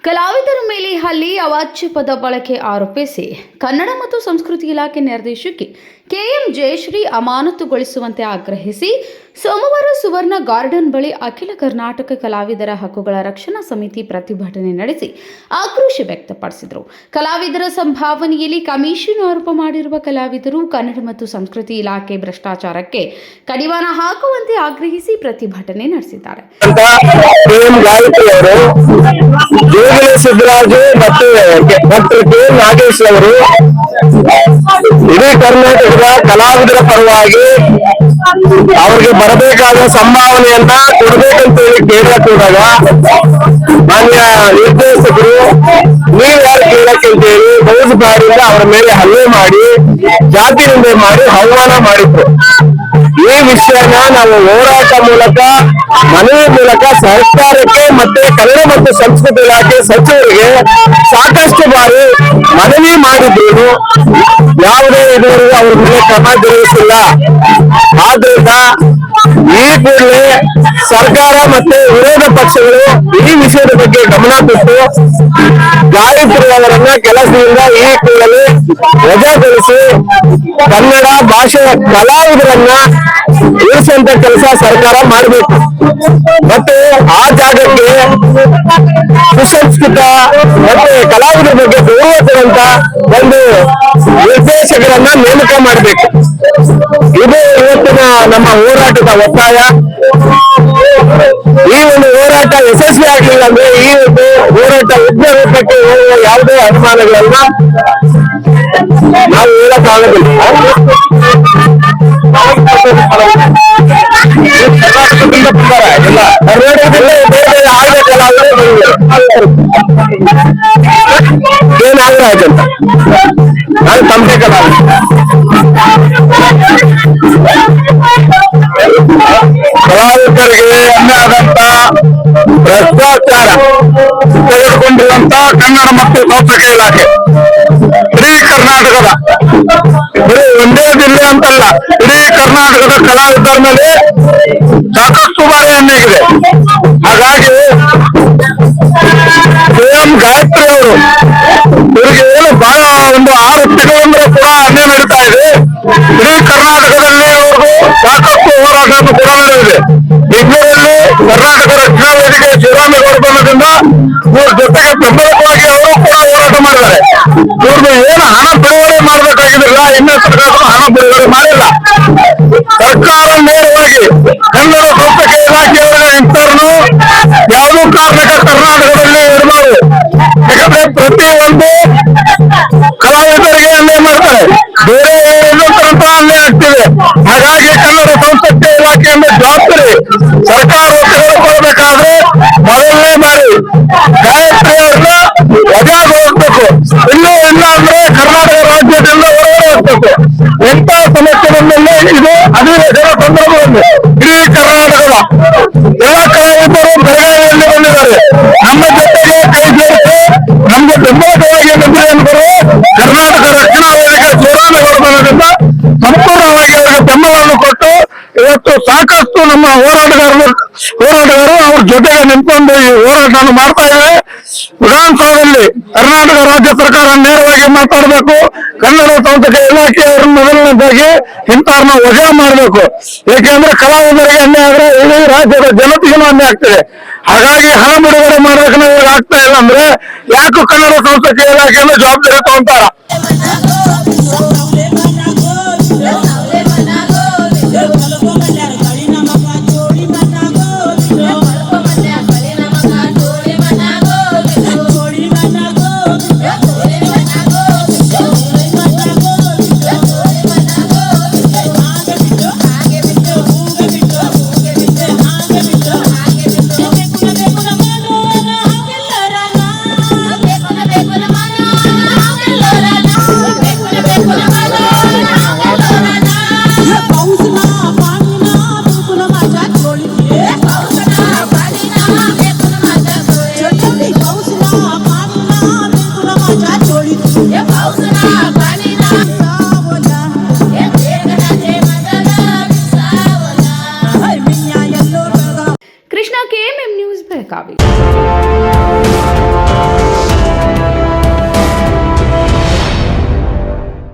ಕಲಾವಿದರ ಮೇಲೆ ಹಲ್ಲೆ ಅವಾಚ್ಯ ಪದ ಬಳಕೆ ಆರೋಪಿಸಿ ಕನ್ನಡ ಮತ್ತು ಸಂಸ್ಕೃತಿ ಇಲಾಖೆ ನಿರ್ದೇಶಕಿ ಕೆಎಂ ಜಯಶ್ರೀ ಅಮಾನತುಗೊಳಿಸುವಂತೆ ಆಗ್ರಹಿಸಿ ಸೋಮವಾರ ಸುವರ್ಣ ಗಾರ್ಡನ್ ಬಳಿ ಅಖಿಲ ಕರ್ನಾಟಕ ಕಲಾವಿದರ ಹಕ್ಕುಗಳ ರಕ್ಷಣಾ ಸಮಿತಿ ಪ್ರತಿಭಟನೆ ನಡೆಸಿ ಆಕ್ರೋಶ ವ್ಯಕ್ತಪಡಿಸಿದರು. ಕಲಾವಿದರ ಸಂಭಾವನೆಯಲ್ಲಿ ಕಮಿಷನ್ ಆರೋಪ ಮಾಡಿರುವ ಕಲಾವಿದರು ಕನ್ನಡ ಮತ್ತು ಸಂಸ್ಕೃತಿ ಇಲಾಖೆ ಭ್ರಷ್ಟಾಚಾರಕ್ಕೆ ಕಡಿವಾಣ ಹಾಕುವಂತೆ ಆಗ್ರಹಿಸಿ ಪ್ರತಿಭಟನೆ ನಡೆಸಿದ್ದಾರೆ. ಸಿದ್ದರಾಜು ಮತ್ತು ಡಾಕ್ಟರ್ ಕೆ ನಾಗೇಶ್ ಅವರು ಇಡೀ ಕರ್ನಾಟಕದ ಕಲಾವಿದರ ಪರವಾಗಿ ಅವರಿಗೆ ಬರಬೇಕಾದ ಸಂಭಾವನೆಯನ್ನ ಕೊಡಬೇಕಂತ ಹೇಳಿ ಕೇಳಕ್ ಹೋದಾಗ ಮಾನ್ಯ ನಿರ್ದೇಶಕರು ನೀವು ಯಾರು ಕೇಳಕ್ಕೆ ಅಂತ ಹೇಳಿ ಬಹು ಬಾರಿಯಿಂದ ಅವರ ಮೇಲೆ ಹಲ್ಲೆ ಮಾಡಿ ಜಾತಿ ನಿಂದೆ ಮಾಡಿ ಅವಮಾನ ಮಾಡಿದ್ರು. ಈ ವಿಷಯನ ನಾವು ಹೋರಾಟ ಮೂಲಕ ಮನವಿ ಮೂಲಕ ಸರ್ಕಾರಕ್ಕೆ ಮತ್ತೆ ಕನ್ನಡ ಮತ್ತು ಸಂಸ್ಕೃತಿ ಇಲಾಖೆ ಸಚಿವರಿಗೆ ಸಾಕಷ್ಟು ಬಾರಿ ಮನವಿ ಮಾಡಿದ್ರು. ಯಾವುದೇ ಇದುವರೆಗೂ ಅವ್ರ ಮೇಲೆ ಕ್ರಮ ಜರುಗಿಸಿಲ್ಲ. ಆದ್ರಿಂದ ಈ ಕೂಡಲೇ ಸರ್ಕಾರ ಮತ್ತೆ ವಿರೋಧ ಪಕ್ಷಗಳು ಈ ವಿಷಯದ ಬಗ್ಗೆ ಗಮನ ಕೊಟ್ಟು ಗಾಯಕರವರನ್ನ ಕೆಲಸದಿಂದ ಈ ಕೂಡಲೇ ವಜಾಗೊಳಿಸಿ ಕನ್ನಡ ಭಾಷೆಯ ಕಲಾವಿದರನ್ನ ಉಳಿಸುವಂತ ಕೆಲಸ ಸರ್ಕಾರ ಮಾಡಬೇಕು. ಮತ್ತೆ ಆ ಜಾಗಕ್ಕೆ ಸುಸಂಸ್ಕೃತ ಮತ್ತೆ ಕಲಾವಿದರ ಬಗ್ಗೆ ಗೌರವ ಕೊಡುವಂತ ಒಂದು ನಿರ್ದೇಶಕರನ್ನ ನೇಮಕ ಮಾಡಬೇಕು. ಇದು ಇವತ್ತಿನ ನಮ್ಮ ಹೋರಾಟದ ಒತ್ತಾಯ. ಈ ಒಂದು ಹೋರಾಟ ಯಶಸ್ವಿ ಆಗಲಿಲ್ಲ ಅಂದ್ರೆ ಈ ಒಂದು ಹೋರಾಟ ಉಗ್ರ ರೂಪಕ್ಕೆ ಹೋಗುವ ಯಾವುದೇ ಅನುಮಾನಗಳನ್ನ ನಾವು ಹೇಳಕ್ಕಾಗೋದಿಲ್ಲ. ಕರ್ನಾಟಕದಲ್ಲೇ ಬೇರೆ ಆಯ್ದ ಕಲಾವಿದರು ಏನಾಗರಾಜ್ ಅಂತ ನಾನು ತಮ್ಮದೇ ಕಲಾವಿದ. ಕಲಾವಿದರಿಗೆ ಅನ್ಯಾದಂತ ಭ್ರಷ್ಟಾಚಾರ ತೆಗೆದುಕೊಂಡಿರುವಂತ ಕನ್ನಡ ಮತ್ತು ಸಂಸ್ಕೃತಿ ಇಲಾಖೆ ಇಡೀ ಕರ್ನಾಟಕದ ಬರೀ ಒಂದೇ ಜಿಲ್ಲೆ ಅಂತಲ್ಲ, ಇಡೀ ಕರ್ನಾಟಕದ ಕಲಾವಿದರ ಮೇಲೆ ಸಾಕಷ್ಟು ಬಾರಿ ಅನ್ಯಾಗಿದೆ. ಹಾಗಾಗಿ ಕೆಎಂ ಗಾಯತ್ರಿ ಅವರು ಇವರಿಗೆ ಏನು ಬಹಳ ಒಂದು 6 ತಿಂಗಳಿಂದ ಕೂಡ ಅನ್ಯಾಯ ನಡೀತಾ ಇದೆ. ಇಡೀ ಕರ್ನಾಟಕದಲ್ಲಿ ಇವ್ರಿಗೂ ಸಾಕಷ್ಟು ಹೋರಾಟವನ್ನು ಕೂಡ ನಡೆದಿದೆ. ಬೆಂಗಳೂರಲ್ಲಿ ಕರ್ನಾಟಕ ರಕ್ಷಣಾ ವೇದಿಕೆ ಶಿವರಾಮೇಗೌಡ ಬಂದದಿಂದ ಇವ್ರ ಜೊತೆಗೆ ಬೆಂಬಲವಾಗಿ ಅವರು ಕೂಡ ಹೋರಾಟ ಮಾಡಿದ್ದಾರೆ. ಇವ್ರದ್ದು ಏನು ಹಣ ಬಿಡುಗಡೆ ಮಾಡಬೇಕಾಗಿದ್ದಿಲ್ಲ, ಇನ್ನೂ ಸರ್ಕಾರ ಹಣ ಬಿಡುಗಡೆ ಮಾಡಿಲ್ಲ. ಸರ್ಕಾರ ನೇರವಾಗಿ ಕನ್ನಡ ಸಂಸ್ಕೃತಿ ಇಲಾಖೆಯವರ ಇಂಥವ್ರನ್ನು ಯಾವುದೂ ಕಾರಣಕ್ಕೆ ಕರ್ನಾಟಕದಲ್ಲಿ ಇರಬಾರದು. ಯಾಕಂದ್ರೆ ಪ್ರತಿಯೊಂದು ಕಲಾವಿದರಿಗೆ ಅನ್ಯಾಯ ಮಾಡ್ತಾರೆ, ಬೇರೆ ಇನ್ನೊಂದರಂತ ಅನ್ಯಾಯ ಆಗ್ತಿದೆ. ಹಾಗಾಗಿ ಕನ್ನಡ ಸಂಸ್ಕೃತಿ ಇಲಾಖೆಯಿಂದ ಜವಾಬ್ದಾರಿ ಸರ್ಕಾರ ತೆಗೆದುಕೊಳ್ಬೇಕಾದ್ರೆ ಮೊದಲನೇ ಬಾರಿ ಗಾಯತ್ರಿ ಅವ್ರನ್ನ ವಜಾಗೊಳಿಸಬೇಕು. ಇನ್ನೂ ಇಲ್ಲ ಅಂದ್ರೆ ಕರ್ನಾಟಕ ರಾಜ್ಯದಿಂದ ಹೊರಗಡೆ ಹೋಗ್ಬೇಕು. ಎಂತ ಸಮಸ್ಯೆ ಬಂದಲ್ಲಿ ಇದು ಅಧಿವೇಶನ ಸಂದರ್ಭದಲ್ಲಿ ಇಡೀ ಕರ್ನಾಟಕದ ಎಲ್ಲ ಕಲಾವಿದರು ಬೆಳಗಾವಿಯಲ್ಲಿ ಬಂದಿದ್ದಾರೆ. ನಮ್ಮ ಜೊತೆಗೆ ಕೈ ಸೇರಿಸಿ ನಮ್ಗೆ ಬೆಂಬಲವಾಗಿ ನಿಂತಿರುವವರು ಕರ್ನಾಟಕ ರಕ್ಷಣಾ ವೇದಿಕೆ ಶಿವರಾಮೇಗೌಡರಿಂದ ಸಂಪೂರ್ಣವಾಗಿ ಅವರಿಗೆ ಬೆಂಬಲವನ್ನು ಕೊಟ್ಟು ಇವತ್ತು ಸಾಕಷ್ಟು ನಮ್ಮ ಹೋರಾಟಗಾರರು ಅವ್ರ ಜೊತೆಗೆ ನಿಂತ್ಕೊಂಡು ಈ ಹೋರಾಟವನ್ನು ಮಾಡ್ತಾ ಇದ್ದಾರೆ. ವಿಧಾನಸೌಧದಲ್ಲಿ ಕರ್ನಾಟಕ ರಾಜ್ಯ ಸರ್ಕಾರ ನೇರವಾಗಿ ಮಾತಾಡಬೇಕು. ಕನ್ನಡ ಸಂಸ್ಕೃತಿ ಇಲಾಖೆಯವರು ಮೊದಲನೇದಾಗಿ ಇಂಥವ್ರನ್ನ ವಜಾ ಮಾಡಬೇಕು. ಏಕೆಂದ್ರೆ ಕಲಾವಿದರಿಗೆ ಅನ್ಯಾಯ ಆದ್ರೆ ಇಡೀ ರಾಜ್ಯದ ಜನತೆಗೂ ಅನ್ಯಾಯ ಆಗ್ತದೆ. ಹಾಗಾಗಿ ಹಣ ಬಿಡುಗಡೆ ಮಾಡೋಕೆ ಆಗ್ತಾ ಇಲ್ಲ ಅಂದ್ರೆ ಯಾಕೆ ಕನ್ನಡ ಸಂಸ್ಕೃತಿ ಇಲಾಖೆಯನ್ನು ಜವಾಬ್ದಾರಿ ತಗೊಂತಾರ?